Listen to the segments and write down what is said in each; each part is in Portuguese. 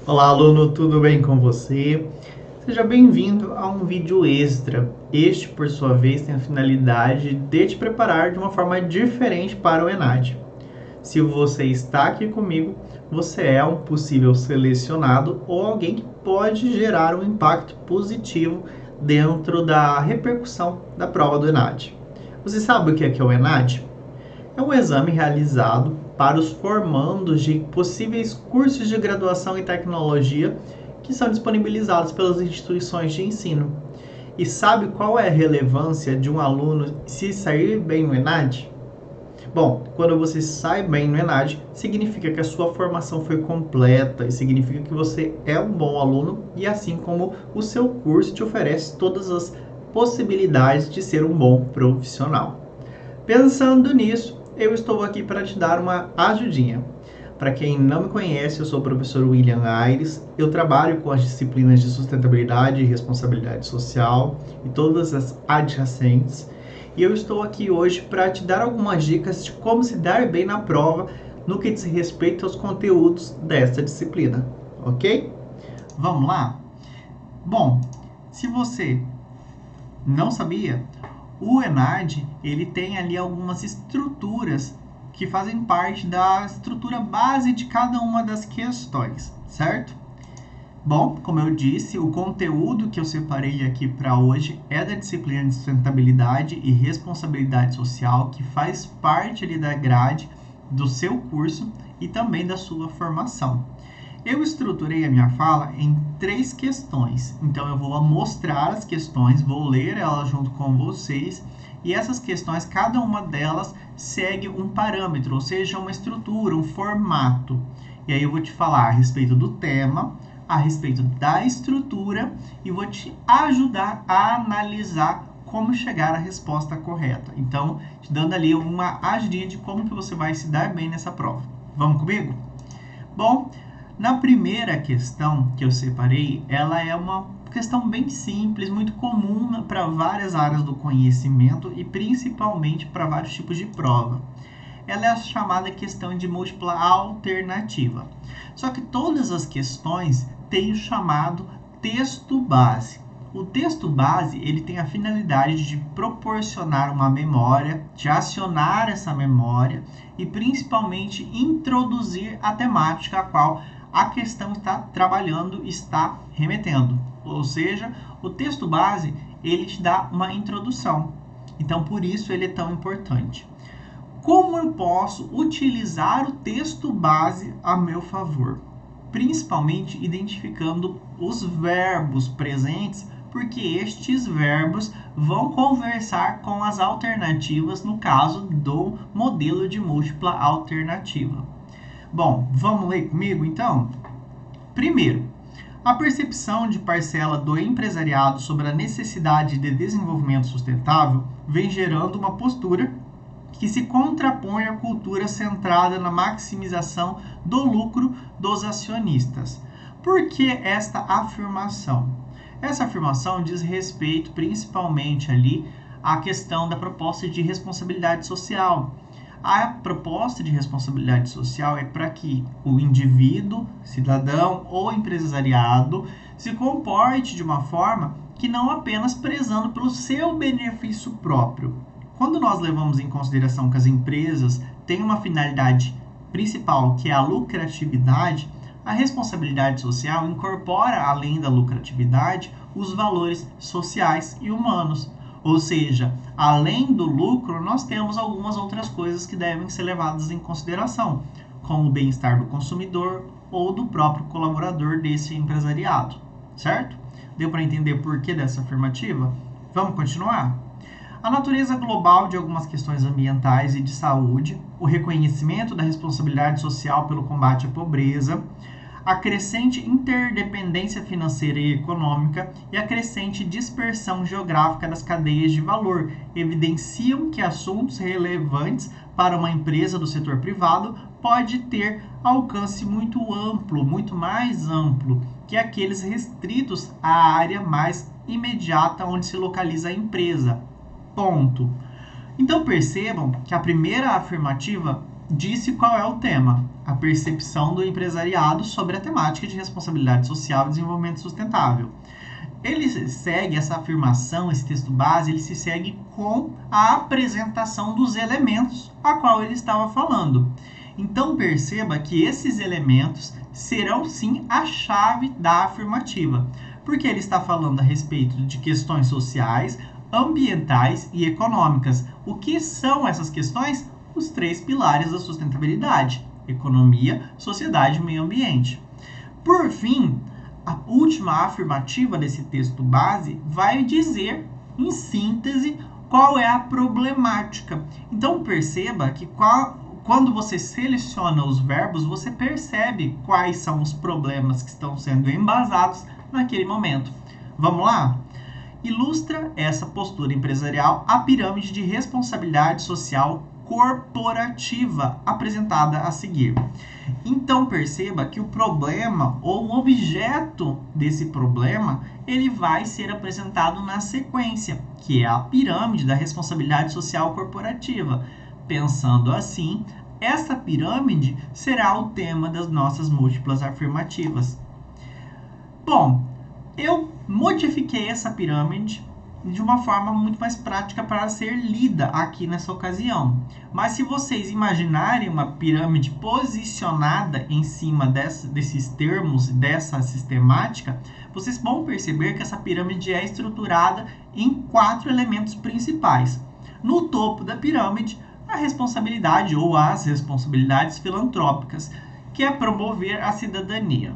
Olá, aluno, tudo bem com você? Seja bem-vindo a um vídeo extra. Este, por sua vez, tem a finalidade de te preparar de uma forma diferente para o ENAD. Se você está aqui comigo, você é um possível selecionado ou alguém que pode gerar um impacto positivo dentro da repercussão da prova do ENAD. Você sabe o que é o ENAD? É um exame realizado para os formandos de possíveis cursos de graduação em tecnologia que são disponibilizados pelas instituições de ensino. E sabe qual é a relevância de um aluno se sair bem no ENAD? Bom, quando você sai bem no ENAD, significa que a sua formação foi completa e significa que você é um bom aluno e assim como o seu curso te oferece todas as possibilidades de ser um bom profissional. Pensando nisso, eu estou aqui para te dar uma ajudinha. Para quem não me conhece, eu sou o professor William Aires. Eu trabalho com as disciplinas de sustentabilidade e responsabilidade social e todas as adjacentes. E eu estou aqui hoje para te dar algumas dicas de como se dar bem na prova no que diz respeito aos conteúdos desta disciplina, ok? Vamos lá? Bom, se você não sabia, o ENAD ele tem ali algumas estruturas que fazem parte da estrutura base de cada uma das questões, certo? Bom, como eu disse, o conteúdo que eu separei aqui para hoje é da disciplina de sustentabilidade e responsabilidade social, que faz parte ali da grade do seu curso e também da sua formação. Eu estruturei a minha fala em 3 questões, então eu vou mostrar as questões, vou ler elas junto com vocês, e essas questões, cada uma delas segue um parâmetro, ou seja, uma estrutura, um formato. E aí eu vou te falar a respeito do tema, a respeito da estrutura, e vou te ajudar a analisar como chegar à resposta correta. Então, te dando ali uma ajudinha de como que você vai se dar bem nessa prova. Vamos comigo? Bom, na primeira questão que eu separei, ela é uma questão bem simples, muito comum para várias áreas do conhecimento e principalmente para vários tipos de prova. Ela é a chamada questão de múltipla alternativa. Só que todas as questões têm o chamado texto base. O texto base ele tem a finalidade de proporcionar uma memória, de acionar essa memória e principalmente introduzir a temática a qual a questão está trabalhando, está remetendo. Ou seja, o texto base ele te dá uma introdução. Então, por isso ele é tão importante. Como eu posso utilizar o texto base a meu favor? Principalmente identificando os verbos presentes, porque estes verbos vão conversar com as alternativas no caso do modelo de múltipla alternativa. Bom, vamos ler comigo então? Primeiro, a percepção de parcela do empresariado sobre a necessidade de desenvolvimento sustentável vem gerando uma postura que se contrapõe à cultura centrada na maximização do lucro dos acionistas. Por que esta afirmação? Essa afirmação diz respeito principalmente ali à questão da proposta de responsabilidade social. A proposta de responsabilidade social é para que o indivíduo, cidadão ou empresariado se comporte de uma forma que não apenas prezando pelo seu benefício próprio. Quando nós levamos em consideração que as empresas têm uma finalidade principal, que é a lucratividade, a responsabilidade social incorpora, além da lucratividade, os valores sociais e humanos. Ou seja, além do lucro, nós temos algumas outras coisas que devem ser levadas em consideração, como o bem-estar do consumidor ou do próprio colaborador desse empresariado, certo? Deu para entender o porquê dessa afirmativa? Vamos continuar? A natureza global de algumas questões ambientais e de saúde, o reconhecimento da responsabilidade social pelo combate à pobreza, a crescente interdependência financeira e econômica e a crescente dispersão geográfica das cadeias de valor evidenciam que assuntos relevantes para uma empresa do setor privado pode ter alcance muito amplo, muito mais amplo que aqueles restritos à área mais imediata onde se localiza a empresa. Ponto. Então percebam que a primeira afirmativa disse qual é o tema: a percepção do empresariado sobre a temática de responsabilidade social e desenvolvimento sustentável. Ele segue essa afirmação, esse texto base, ele se segue com a apresentação dos elementos a qual ele estava falando. Então perceba que esses elementos serão sim a chave da afirmativa, porque ele está falando a respeito de questões sociais, ambientais e econômicas. O que são essas questões? Os 3 pilares da sustentabilidade: economia, sociedade e meio ambiente. Por fim, a última afirmativa desse texto base vai dizer, em síntese, qual é a problemática. Então perceba que quando você seleciona os verbos, você percebe quais são os problemas que estão sendo embasados naquele momento. Vamos lá? Ilustra essa postura empresarial a pirâmide de responsabilidade social corporativa apresentada a seguir. Então perceba que o problema ou o objeto desse problema, ele vai ser apresentado na sequência, que é a pirâmide da responsabilidade social corporativa. Pensando assim, essa pirâmide será o tema das nossas múltiplas afirmativas. Bom, eu modifiquei essa pirâmide de uma forma muito mais prática para ser lida aqui nessa ocasião. Mas se vocês imaginarem uma pirâmide posicionada em cima desses termos, dessa sistemática, vocês vão perceber que essa pirâmide é estruturada em 4 elementos principais. No topo da pirâmide, a responsabilidade ou as responsabilidades filantrópicas, que é promover a cidadania.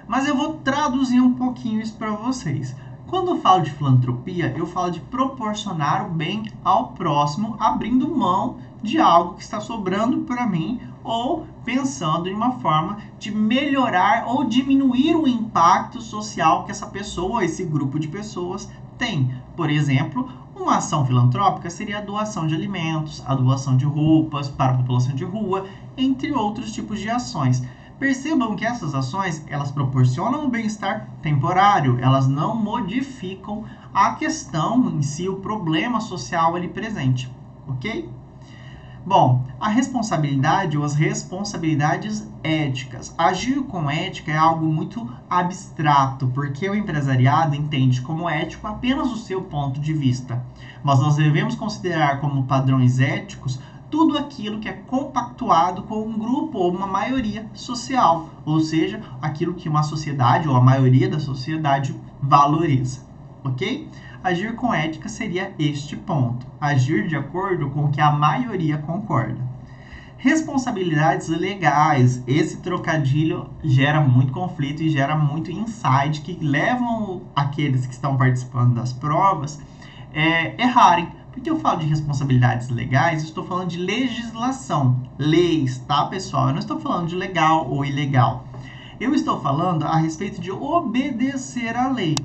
Mas eu vou traduzir um pouquinho isso para vocês. Quando eu falo de filantropia, eu falo de proporcionar o bem ao próximo, abrindo mão de algo que está sobrando para mim ou pensando em uma forma de melhorar ou diminuir o impacto social que essa pessoa, esse grupo de pessoas tem. Por exemplo, uma ação filantrópica seria a doação de alimentos, a doação de roupas para a população de rua, entre outros tipos de ações. Percebam que essas ações, elas proporcionam um bem-estar temporário, elas não modificam a questão em si, o problema social ali presente, ok? Bom, a responsabilidade ou as responsabilidades éticas. Agir com ética é algo muito abstrato, porque o empresariado entende como ético apenas o seu ponto de vista. Mas nós devemos considerar como padrões éticos tudo aquilo que é compactuado com um grupo ou uma maioria social, ou seja, aquilo que uma sociedade ou a maioria da sociedade valoriza, ok? Agir com ética seria este ponto, agir de acordo com o que a maioria concorda. Responsabilidades legais, esse trocadilho gera muito conflito e gera muito insight que levam aqueles que estão participando das provas a errarem. Porque eu falo de responsabilidades legais, eu estou falando de legislação, leis, tá, pessoal? Eu não estou falando de legal ou ilegal. Eu estou falando a respeito de obedecer à lei.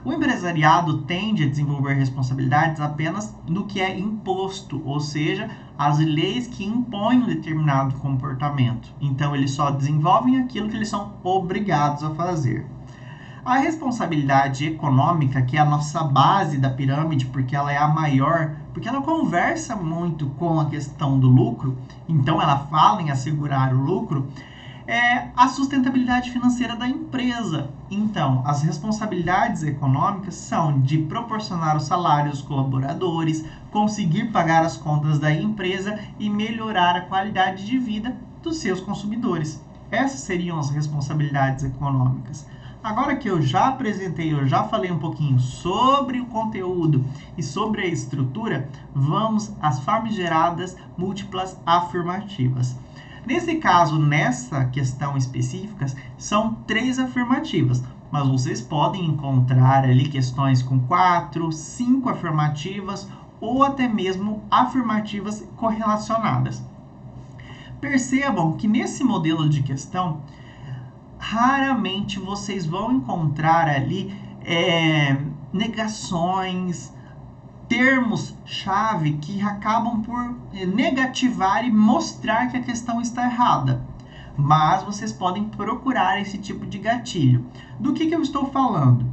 O empresariado tende a desenvolver responsabilidades apenas no que é imposto, ou seja, as leis que impõem um determinado comportamento. Então, eles só desenvolvem aquilo que eles são obrigados a fazer. A responsabilidade econômica, que é a nossa base da pirâmide, porque ela é a maior, porque ela conversa muito com a questão do lucro, então ela fala em assegurar o lucro, é a sustentabilidade financeira da empresa. Então, as responsabilidades econômicas são de proporcionar o salário dos colaboradores, conseguir pagar as contas da empresa e melhorar a qualidade de vida dos seus consumidores. Essas seriam as responsabilidades econômicas. Agora que eu já apresentei, eu já falei um pouquinho sobre o conteúdo e sobre a estrutura, vamos às famigeradas múltiplas afirmativas. Nesse caso, nessa questão específica, são 3 afirmativas, mas vocês podem encontrar ali questões com 4, 5 afirmativas ou até mesmo afirmativas correlacionadas. Percebam que nesse modelo de questão, raramente vocês vão encontrar ali negações, termos-chave que acabam por negativar e mostrar que a questão está errada. Mas vocês podem procurar esse tipo de gatilho. Do que eu estou falando?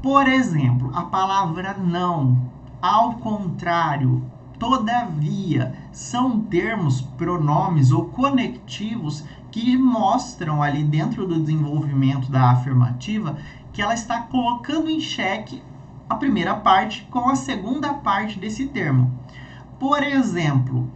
Por exemplo, a palavra não, ao contrário, todavia. São termos, pronomes ou conectivos que mostram ali dentro do desenvolvimento da afirmativa que ela está colocando em xeque a primeira parte com a segunda parte desse termo. Por exemplo,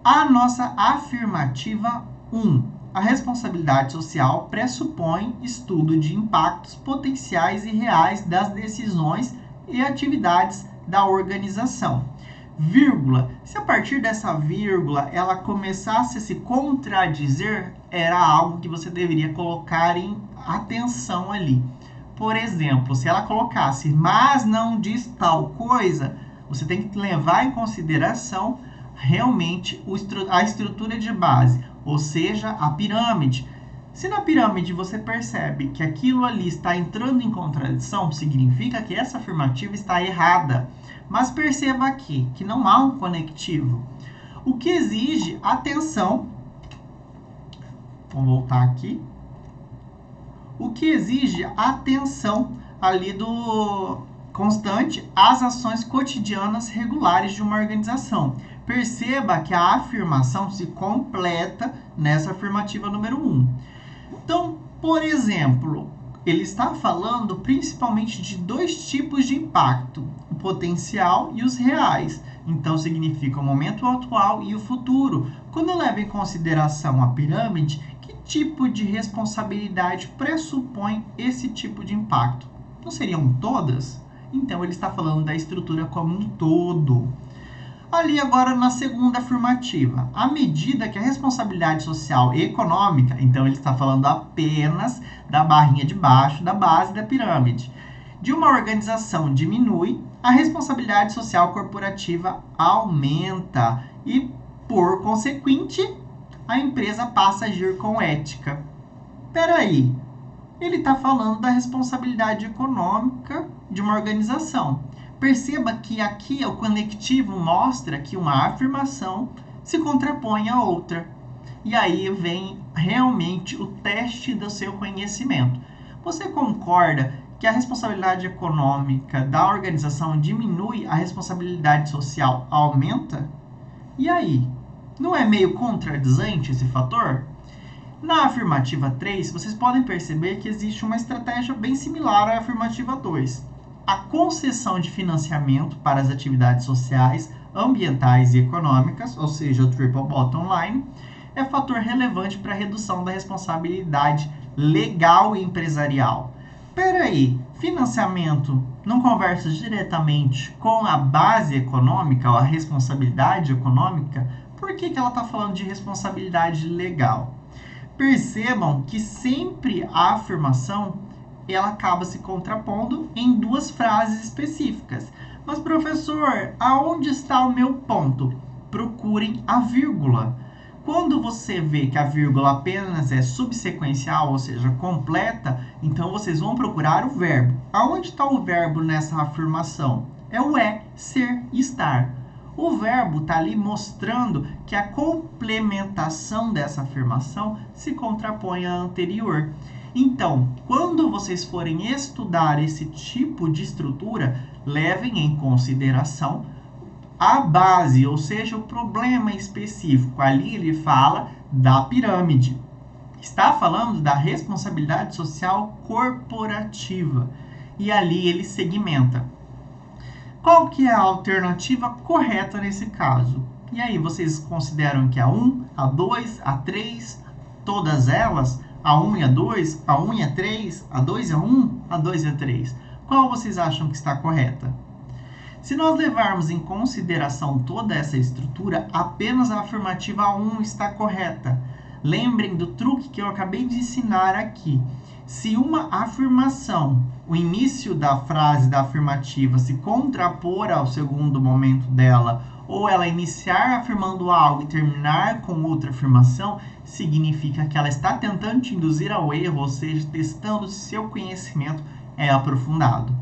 a nossa afirmativa 1. A responsabilidade social pressupõe estudo de impactos potenciais e reais das decisões e atividades da organização. Vírgula. Se a partir dessa vírgula ela começasse a se contradizer, era algo que você deveria colocar em atenção ali. Por exemplo, se ela colocasse, mas não diz tal coisa, você tem que levar em consideração realmente a estrutura de base, ou seja, a pirâmide. Se na pirâmide você percebe que aquilo ali está entrando em contradição, significa que essa afirmativa está errada. Mas perceba aqui que não há um conectivo, o que exige atenção. Vamos voltar aqui. O que exige atenção ali do constante às ações cotidianas regulares de uma organização. Perceba que a afirmação se completa nessa afirmativa número 1. Então, por exemplo, ele está falando principalmente de dois tipos de impacto, o potencial e os reais. Então, significa o momento atual e o futuro. Quando leva em consideração a pirâmide, que tipo de responsabilidade pressupõe esse tipo de impacto? Não seriam todas? Então, ele está falando da estrutura como um todo. Ali agora na segunda afirmativa, à medida que a responsabilidade social e econômica, então ele está falando apenas da barrinha de baixo, da base da pirâmide, de uma organização diminui, a responsabilidade social corporativa aumenta e, por consequente, a empresa passa a agir com ética. Peraí, ele está falando da responsabilidade econômica de uma organização. Perceba que aqui o conectivo mostra que uma afirmação se contrapõe à outra. E aí vem realmente o teste do seu conhecimento. Você concorda que a responsabilidade econômica da organização diminui, a responsabilidade social aumenta? E aí? Não é meio contradizente esse fator? Na afirmativa 3, vocês podem perceber que existe uma estratégia bem similar à afirmativa 2. A concessão de financiamento para as atividades sociais, ambientais e econômicas, ou seja, o triple bottom line, é fator relevante para a redução da responsabilidade legal e empresarial. Peraí, financiamento não conversa diretamente com a base econômica ou a responsabilidade econômica? Por que ela está falando de responsabilidade legal? Percebam que sempre a afirmação ela acaba se contrapondo em duas frases específicas. Mas, professor, aonde está o meu ponto? Procurem a vírgula. Quando você vê que a vírgula apenas é subsequencial, ou seja, completa, então vocês vão procurar o verbo. Aonde está o verbo nessa afirmação? É o ser e estar. O verbo está ali mostrando que a complementação dessa afirmação se contrapõe à anterior. Então, quando vocês forem estudar esse tipo de estrutura, levem em consideração a base, ou seja, o problema específico. Ali ele fala da pirâmide. Está falando da responsabilidade social corporativa. E ali ele segmenta. Qual que é a alternativa correta nesse caso? E aí, vocês consideram que a 1, a 2, a 3, todas elas... A 1 e a 2, a 1 e a 3, a 2 e a 1, a 2 e a 3. Qual vocês acham que está correta? Se nós levarmos em consideração toda essa estrutura, apenas a afirmativa 1 está correta. Lembrem do truque que eu acabei de ensinar aqui. Se uma afirmação, o início da frase da afirmativa se contrapor ao segundo momento dela, ou ela iniciar afirmando algo e terminar com outra afirmação, significa que ela está tentando te induzir ao erro, ou seja, testando se seu conhecimento é aprofundado.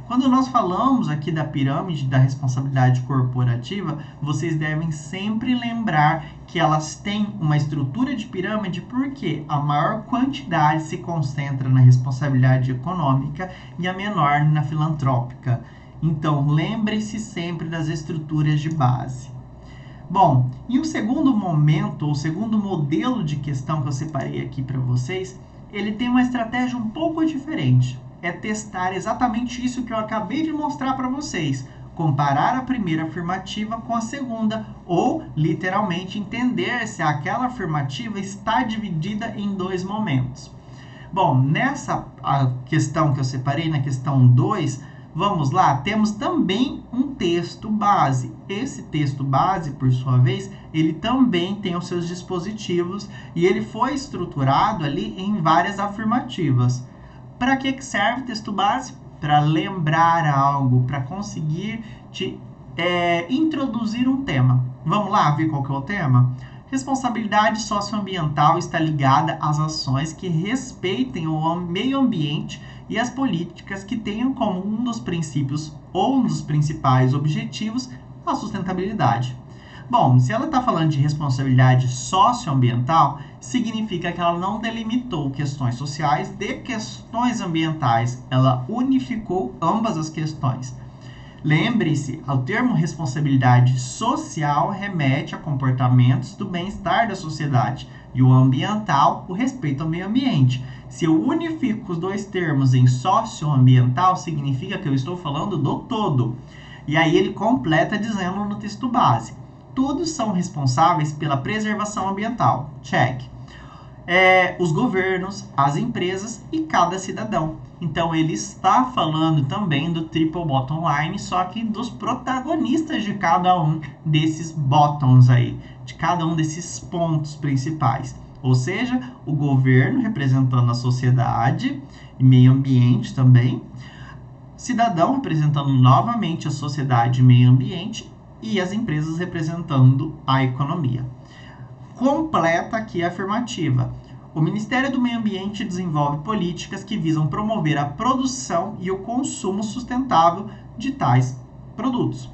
Quando nós falamos aqui da pirâmide da responsabilidade corporativa, vocês devem sempre lembrar que elas têm uma estrutura de pirâmide porque a maior quantidade se concentra na responsabilidade econômica e a menor na filantrópica. Então, lembre-se sempre das estruturas de base. Bom, e o segundo momento, ou segundo modelo de questão que eu separei aqui para vocês, ele tem uma estratégia um pouco diferente. É testar exatamente isso que eu acabei de mostrar para vocês. Comparar a primeira afirmativa com a segunda, ou, literalmente, entender se aquela afirmativa está dividida em dois momentos. Bom, nessa questão que eu separei, na questão 2, vamos lá, temos também um texto base. Esse texto base, por sua vez, ele também tem os seus dispositivos e ele foi estruturado ali em várias afirmativas. Para que serve o texto base? Para lembrar algo, para conseguir te introduzir um tema. Vamos lá ver qual que é o tema? Responsabilidade socioambiental está ligada às ações que respeitem o meio ambiente e as políticas que tenham como um dos princípios ou um dos principais objetivos a sustentabilidade. Bom, se ela está falando de responsabilidade socioambiental, significa que ela não delimitou questões sociais de questões ambientais, ela unificou ambas as questões. Lembre-se, o termo responsabilidade social remete a comportamentos do bem-estar da sociedade e o ambiental, o respeito ao meio ambiente. Se eu unifico os dois termos em socioambiental, significa que eu estou falando do todo. E aí ele completa dizendo no texto base: todos são responsáveis pela preservação ambiental. Check. Os governos, as empresas e cada cidadão. Então ele está falando também do triple bottom line, só que dos protagonistas de cada um desses bottoms aí, de cada um desses pontos principais. Ou seja, o governo representando a sociedade e meio ambiente também, cidadão representando novamente a sociedade e meio ambiente e as empresas representando a economia. Completa aqui a afirmativa. O Ministério do Meio Ambiente desenvolve políticas que visam promover a produção e o consumo sustentável de tais produtos.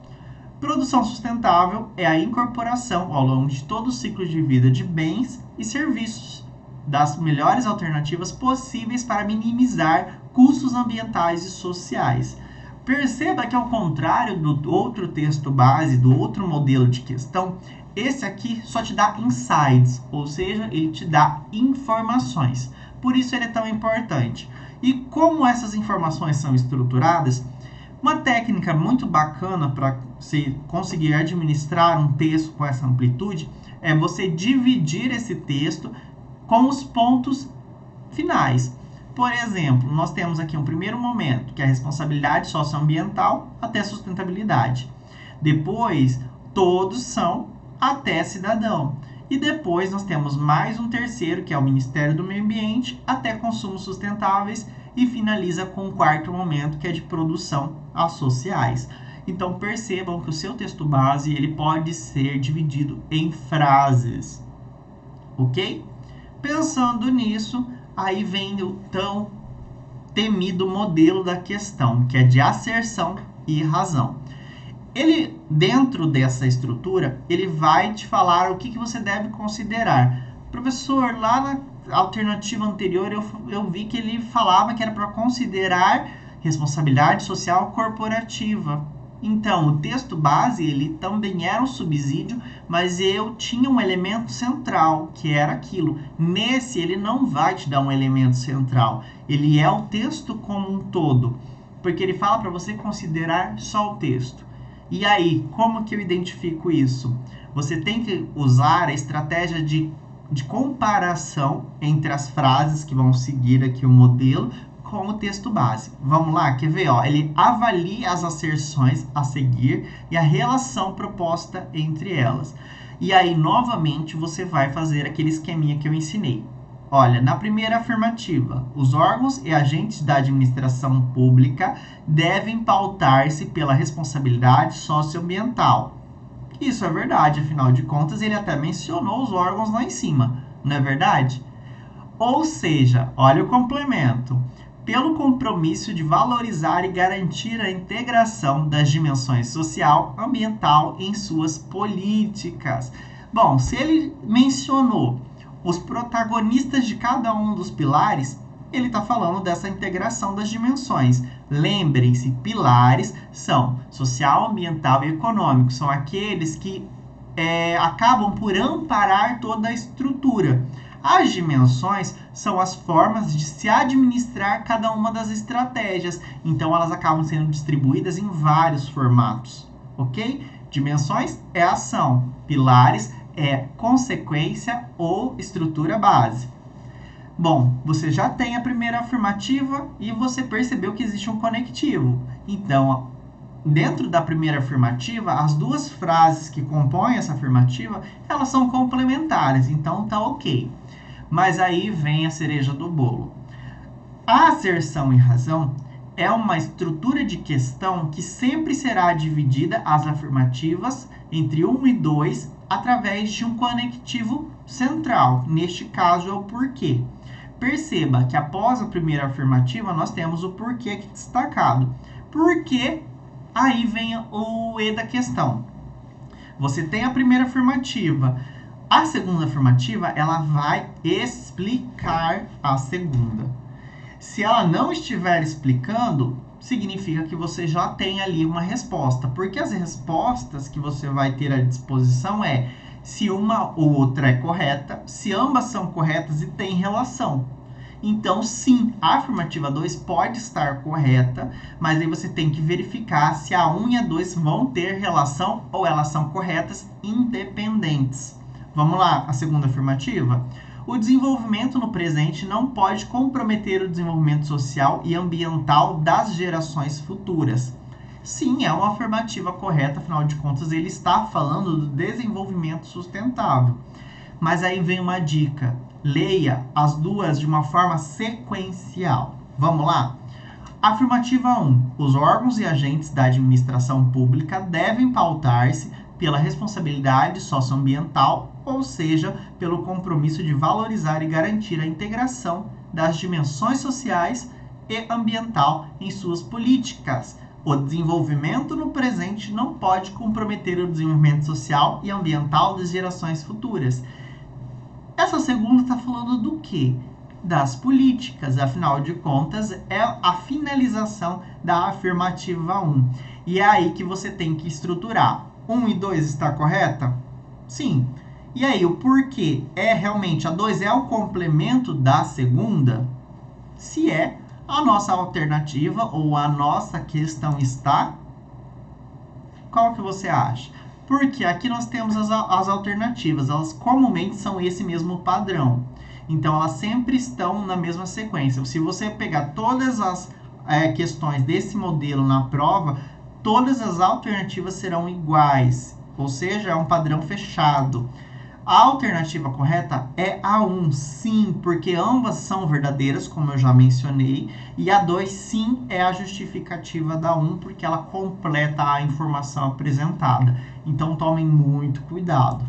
Produção sustentável é a incorporação ao longo de todo o ciclo de vida de bens e serviços das melhores alternativas possíveis para minimizar custos ambientais e sociais. Perceba que, ao contrário do outro texto base, do outro modelo de questão, esse aqui só te dá insights, ou seja, ele te dá informações. Por isso ele é tão importante. E como essas informações são estruturadas, uma técnica muito bacana para você conseguir administrar um texto com essa amplitude é você dividir esse texto com os pontos finais. Por exemplo, nós temos aqui um primeiro momento, que é a responsabilidade socioambiental até sustentabilidade. Depois, todos são até cidadão. E depois nós temos mais um terceiro, que é o Ministério do Meio Ambiente, até consumos sustentáveis, e finaliza com o quarto momento, que é de produção às sociais. Então percebam que o seu texto base ele pode ser dividido em frases, ok? Pensando nisso, aí vem o tão temido modelo da questão, que é de asserção e razão. Ele, dentro dessa estrutura, ele vai te falar o que você deve considerar. Professor, lá na alternativa anterior eu vi que ele falava que era para considerar responsabilidade social corporativa. Então, o texto base, ele também era um subsídio, mas eu tinha um elemento central, que era aquilo. Nesse, ele não vai te dar um elemento central. Ele é o texto como um todo, porque ele fala para você considerar só o texto. E aí, como que eu identifico isso? Você tem que usar a estratégia de comparação entre as frases que vão seguir aqui o modelo com o texto base. Vamos lá, quer ver? Ele avalia as asserções a seguir e a relação proposta entre elas. E aí, novamente, você vai fazer aquele esqueminha que eu ensinei. Olha, na primeira afirmativa, os órgãos e agentes da administração pública devem pautar-se pela responsabilidade socioambiental. Isso é verdade, afinal de contas, ele até mencionou os órgãos lá em cima, não é verdade? Ou seja, olha o complemento. Pelo compromisso de valorizar e garantir a integração das dimensões social, ambiental em suas políticas. Bom, se ele mencionou os protagonistas de cada um dos pilares, Ele está falando dessa integração das dimensões. Lembrem-se, pilares são social, ambiental e econômico. São aqueles que acabam por amparar toda a estrutura. As dimensões são as formas de se administrar cada uma das estratégias. Então, elas acabam sendo distribuídas em vários formatos, ok? Dimensões é ação, pilares é consequência ou estrutura base. Bom, você já tem a primeira afirmativa e você percebeu que existe um conectivo. Então, dentro da primeira afirmativa, as duas frases que compõem essa afirmativa, elas são complementares, então tá ok. Mas aí vem a cereja do bolo. A asserção e razão é uma estrutura de questão que sempre será dividida as afirmativas entre 1 e 2 através de um conectivo central. Neste caso é o porquê. Perceba que após a primeira afirmativa nós temos o porquê aqui destacado. Porque aí vem o E da questão. Você tem a primeira afirmativa. A segunda afirmativa, ela vai explicar a segunda. Se ela não estiver explicando, significa que você já tem ali uma resposta. Porque as respostas que você vai ter à disposição é se uma ou outra é correta, se ambas são corretas e têm relação. Então, sim, a afirmativa 2 pode estar correta, mas aí você tem que verificar se a 1 e a 2 vão ter relação ou elas são corretas independentes. Vamos lá, a segunda afirmativa? O desenvolvimento no presente não pode comprometer o desenvolvimento social e ambiental das gerações futuras. Sim, é uma afirmativa correta, afinal de contas, ele está falando do desenvolvimento sustentável. Mas aí vem uma dica. Leia as duas de uma forma sequencial. Vamos lá? Afirmativa 1. Os órgãos e agentes da administração pública devem pautar-se pela responsabilidade socioambiental, ou seja, pelo compromisso de valorizar e garantir a integração das dimensões sociais e ambiental em suas políticas. O desenvolvimento no presente não pode comprometer o desenvolvimento social e ambiental das gerações futuras. Essa segunda está falando do quê? Das políticas, afinal de contas, é a finalização da afirmativa 1. E é aí que você tem que estruturar. 1 e 2 está correta? Sim. E aí, o porquê? É realmente a 2 é o complemento da segunda? Se é, a nossa alternativa ou a nossa questão está? Qual que você acha? Porque aqui nós temos as alternativas, elas comumente são esse mesmo padrão. Então, elas sempre estão na mesma sequência. Se você pegar todas as questões desse modelo na prova, todas as alternativas serão iguais. Ou seja, é um padrão fechado. A alternativa correta é a 1, sim, porque ambas são verdadeiras, como eu já mencionei, e a 2, sim, é a justificativa da 1, porque ela completa a informação apresentada. Então, tomem muito cuidado.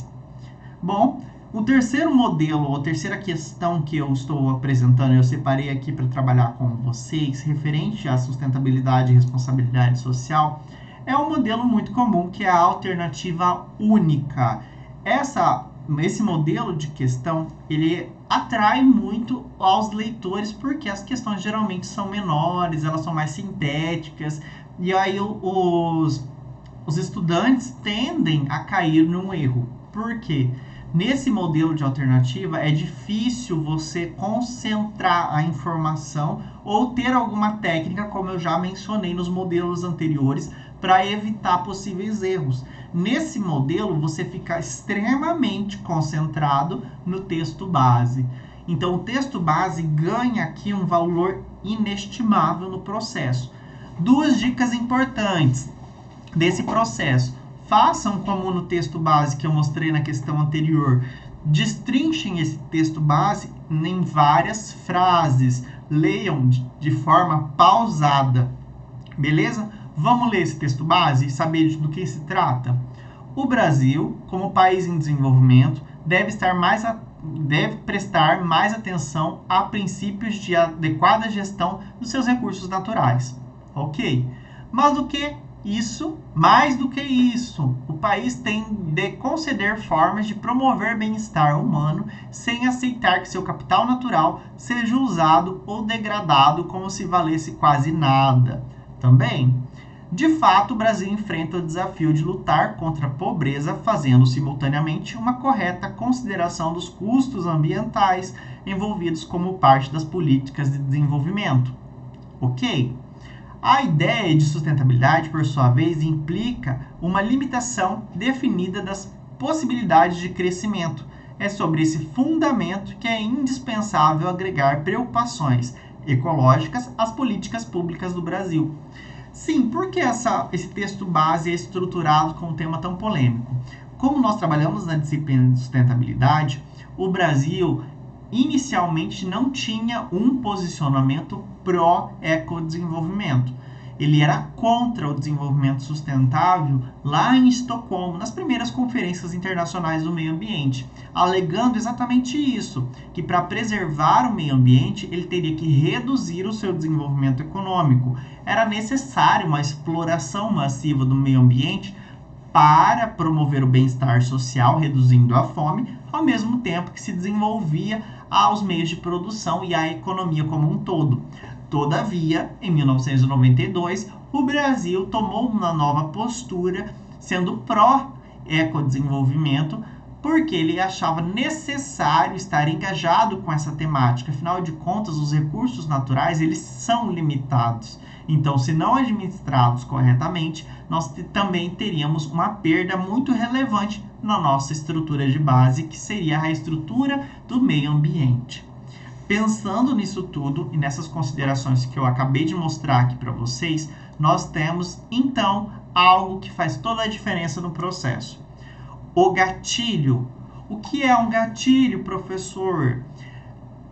Bom, o terceiro modelo, ou terceira questão que eu estou apresentando, eu separei aqui para trabalhar com vocês, referente à sustentabilidade e responsabilidade social, é um modelo muito comum, que é a alternativa única. Esse modelo de questão, ele atrai muito aos leitores, porque as questões geralmente são menores, elas são mais sintéticas, e aí os estudantes tendem a cair num erro. Por quê? Nesse modelo de alternativa, é difícil você concentrar a informação ou ter alguma técnica, como eu já mencionei nos modelos anteriores, para evitar possíveis erros. Nesse modelo, você fica extremamente concentrado no texto base. Então, o texto base ganha aqui um valor inestimável no processo. Duas dicas importantes desse processo. Façam como no texto base que eu mostrei na questão anterior. Destrinchem esse texto base em várias frases. Leiam de forma pausada. Beleza? Vamos ler esse texto base e saber do que se trata? O Brasil, como país em desenvolvimento, deve prestar mais atenção a princípios de adequada gestão dos seus recursos naturais. Ok? Mas o que Isso, mais do que isso, o país tem de conceder formas de promover bem-estar humano sem aceitar que seu capital natural seja usado ou degradado como se valesse quase nada. Também, de fato, o Brasil enfrenta o desafio de lutar contra a pobreza, fazendo simultaneamente uma correta consideração dos custos ambientais envolvidos como parte das políticas de desenvolvimento. Ok? A ideia de sustentabilidade, por sua vez, implica uma limitação definida das possibilidades de crescimento. É sobre esse fundamento que é indispensável agregar preocupações ecológicas às políticas públicas do Brasil. Sim, por que esse texto base é estruturado com um tema tão polêmico? Como nós trabalhamos na disciplina de sustentabilidade, o Brasil inicialmente não tinha um posicionamento pró-ecodesenvolvimento. Ele era contra o desenvolvimento sustentável lá em Estocolmo, nas primeiras conferências internacionais do meio ambiente, alegando exatamente isso, que para preservar o meio ambiente ele teria que reduzir o seu desenvolvimento econômico. Era necessário uma exploração massiva do meio ambiente para promover o bem-estar social, reduzindo a fome, ao mesmo tempo que se desenvolvia aos meios de produção e à economia como um todo. Todavia, em 1992, o Brasil tomou uma nova postura, sendo pró-ecodesenvolvimento, porque ele achava necessário estar engajado com essa temática. Afinal de contas, os recursos naturais eles são limitados. Então, se não administrados corretamente, nós também teríamos uma perda muito relevante na nossa estrutura de base, que seria a estrutura do meio ambiente. Pensando nisso tudo e nessas considerações que eu acabei de mostrar aqui para vocês, nós temos então algo que faz toda a diferença no processo. O gatilho. O que é um gatilho, professor?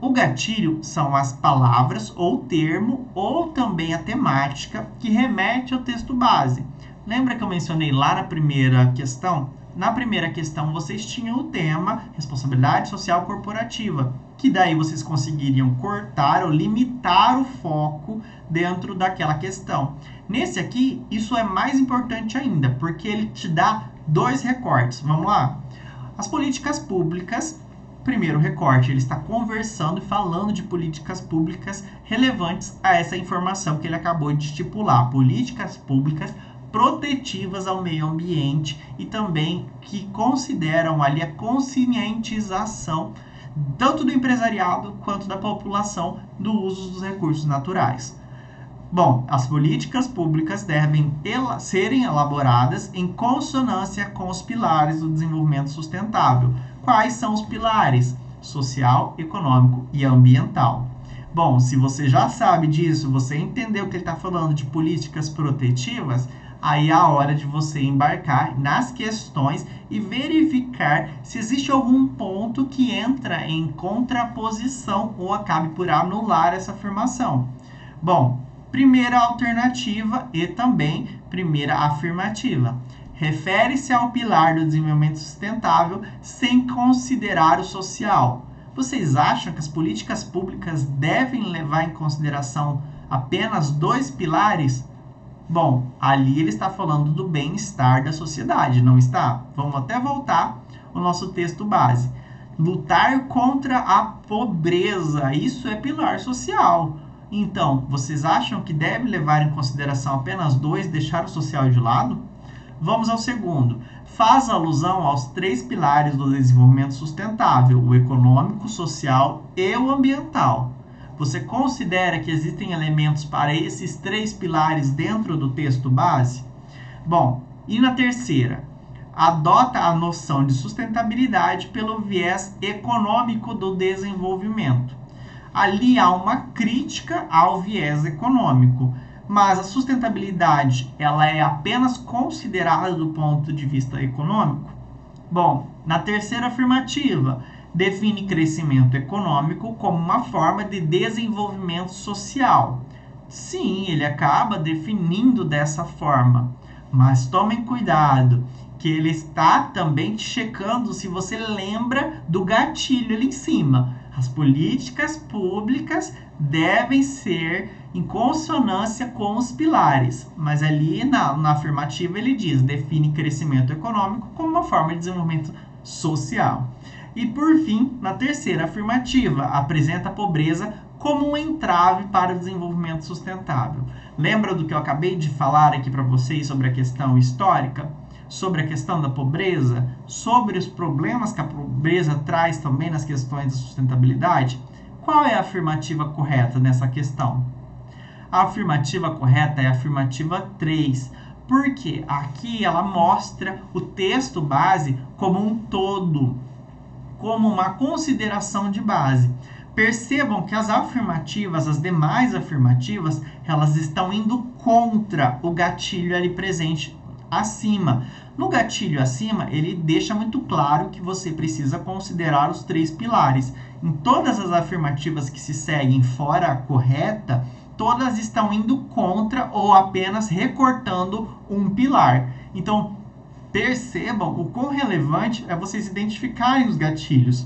O gatilho são as palavras ou termo ou também a temática que remete ao texto base. Lembra que eu mencionei lá na primeira questão? Na primeira questão, vocês tinham o tema responsabilidade social corporativa, que daí vocês conseguiriam cortar ou limitar o foco dentro daquela questão. Nesse aqui, isso é mais importante ainda, porque ele te dá 2 recortes. Vamos lá? As políticas públicas, primeiro recorte, ele está conversando e falando de políticas públicas relevantes a essa informação que ele acabou de estipular. Políticas públicas protetivas ao meio ambiente e também que consideram ali a conscientização tanto do empresariado quanto da população do uso dos recursos naturais. Bom, as políticas públicas devem serem elaboradas em consonância com os pilares do desenvolvimento sustentável. Quais são os pilares? Social, econômico e ambiental. Bom, se você já sabe disso, você entendeu que ele está falando de políticas protetivas, aí é a hora de você embarcar nas questões e verificar se existe algum ponto que entra em contraposição ou acabe por anular essa afirmação. Bom, primeira alternativa e também primeira afirmativa. Refere-se ao pilar do desenvolvimento sustentável sem considerar o social. Vocês acham que as políticas públicas devem levar em consideração apenas 2 pilares? Bom, ali ele está falando do bem-estar da sociedade, não está? Vamos até voltar ao nosso texto base. Lutar contra a pobreza, isso é pilar social. Então, vocês acham que deve levar em consideração apenas 2, deixar o social de lado? Vamos ao segundo. Faz alusão aos 3 pilares do desenvolvimento sustentável, o econômico, social e o ambiental. Você considera que existem elementos para esses 3 pilares dentro do texto base? Bom, e na terceira? Adota a noção de sustentabilidade pelo viés econômico do desenvolvimento. Ali há uma crítica ao viés econômico, mas a sustentabilidade ela é apenas considerada do ponto de vista econômico? Bom, na terceira afirmativa, define crescimento econômico como uma forma de desenvolvimento social. Sim, ele acaba definindo dessa forma, mas tomem cuidado, que ele está também checando se você lembra do gatilho ali em cima. As políticas públicas devem ser em consonância com os pilares. Mas ali na afirmativa ele diz, define crescimento econômico como uma forma de desenvolvimento social. E por fim, na terceira afirmativa, apresenta a pobreza como um entrave para o desenvolvimento sustentável. Lembra do que eu acabei de falar aqui para vocês sobre a questão histórica? Sobre a questão da pobreza? Sobre os problemas que a pobreza traz também nas questões da sustentabilidade? Qual é a afirmativa correta nessa questão? A afirmativa correta é a afirmativa 3, porque aqui ela mostra o texto base como um todo, como uma consideração de base. Percebam que as afirmativas, as demais afirmativas, elas estão indo contra o gatilho ali presente acima. No gatilho acima, ele deixa muito claro que você precisa considerar os 3 pilares. Em todas as afirmativas que se seguem fora a correta, todas estão indo contra ou apenas recortando um pilar. Então, percebam o quão relevante é vocês identificarem os gatilhos.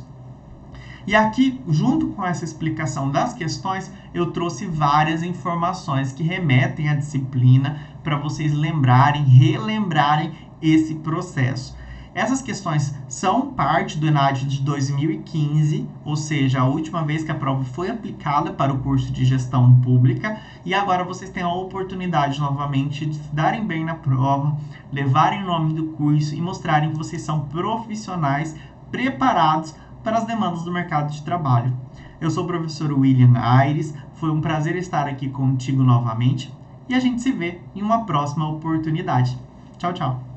E aqui, junto com essa explicação das questões, eu trouxe várias informações que remetem à disciplina para vocês lembrarem, relembrarem esse processo. Essas questões são parte do ENAD de 2015, ou seja, a última vez que a prova foi aplicada para o curso de gestão pública, e agora vocês têm a oportunidade novamente de se darem bem na prova, levarem o nome do curso e mostrarem que vocês são profissionais preparados para as demandas do mercado de trabalho. Eu sou o professor William Aires, foi um prazer estar aqui contigo novamente, e a gente se vê em uma próxima oportunidade. Tchau, tchau!